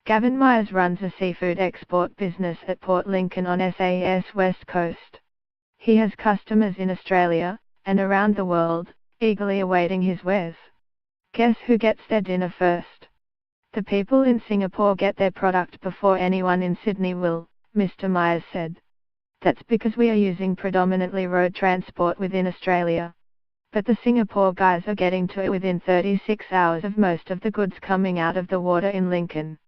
Gavin Myers runs a seafood export business at Port Lincoln on SA's west coast. He has customers in Australia, and around the world, eagerly awaiting his wares. Guess who gets their dinner first? The people in Singapore get their product before anyone in Sydney will, Mr. Myers said. That's because we are using predominantly road transport within Australia. But the Singapore guys are getting to it within 36 hours of most of the goods coming out of the water in Lincoln.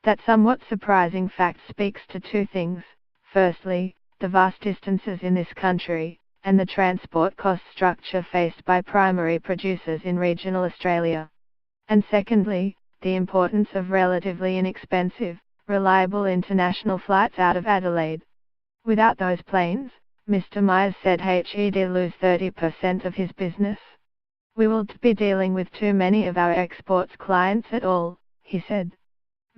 That somewhat surprising fact speaks to two things. Firstly, the vast distances in this country, and the transport cost structure faced by primary producers in regional Australia. And secondly, the importance of relatively inexpensive, reliable international flights out of Adelaide. Without those planes, Mr. Myers said he'd lose 30% of his business. We will be dealing with too many of our exports clients at all, he said.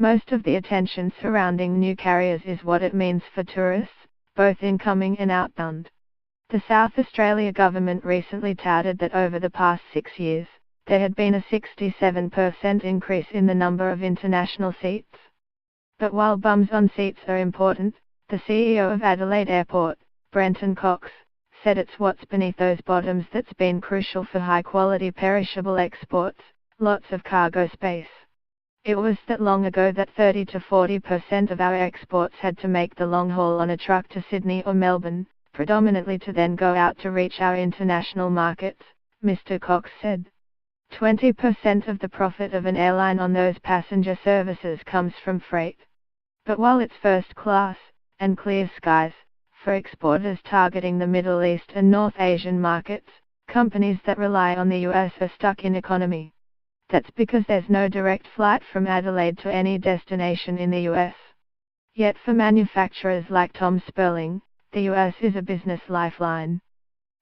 Most of the attention surrounding new carriers is what it means for tourists, both incoming and outbound. The South Australia government recently touted that over the past 6 years, there had been a 67% increase in the number of international seats. But while bums on seats are important, the CEO of Adelaide Airport, Brenton Cox, said it's what's beneath those bottoms that's been crucial for high-quality perishable exports, lots of cargo space. It was that long ago that 30 to 40% of our exports had to make the long haul on a truck to Sydney or Melbourne, predominantly to then go out to reach our international markets, Mr. Cox said. 20% of the profit of an airline on those passenger services comes from freight. But while it's first class, and clear skies, for exporters targeting the Middle East and North Asian markets, companies that rely on the US are stuck in economy. That's because there's no direct flight from Adelaide to any destination in the US. Yet for manufacturers like Tom Sperling, the US is a business lifeline.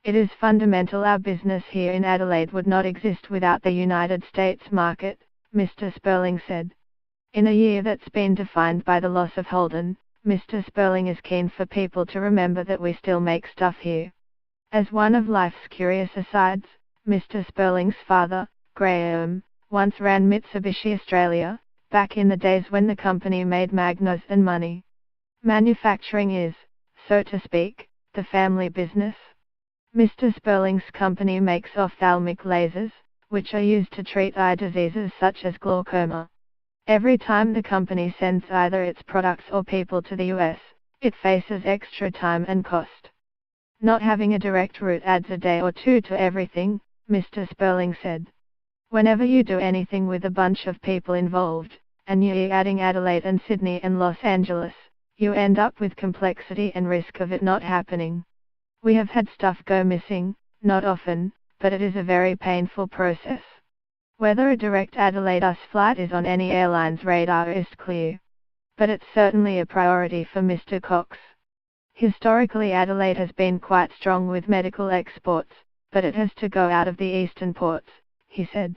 It is fundamental. Our business here in Adelaide would not exist without the United States market, Mr. Sperling said. In a year that's been defined by the loss of Holden, Mr. Sperling is keen for people to remember that we still make stuff here. As one of life's curious asides, Mr. Sperling's father, Graham, once ran Mitsubishi Australia, back in the days when the company made Magnas and money. Manufacturing is, so to speak, the family business. Mr. Sperling's company makes ophthalmic lasers, which are used to treat eye diseases such as glaucoma. Every time the company sends either its products or people to the US, it faces extra time and cost. Not having a direct route adds a day or two to everything, Mr. Sperling said. Whenever you do anything with a bunch of people involved, and you're adding Adelaide and Sydney and Los Angeles, you end up with complexity and risk of it not happening. We have had stuff go missing, not often, but it is a very painful process. Whether a direct Adelaide-US flight is on any airline's radar is clear. But it's certainly a priority for Mr. Cox. Historically, Adelaide has been quite strong with medical exports, but it has to go out of the eastern ports, he said.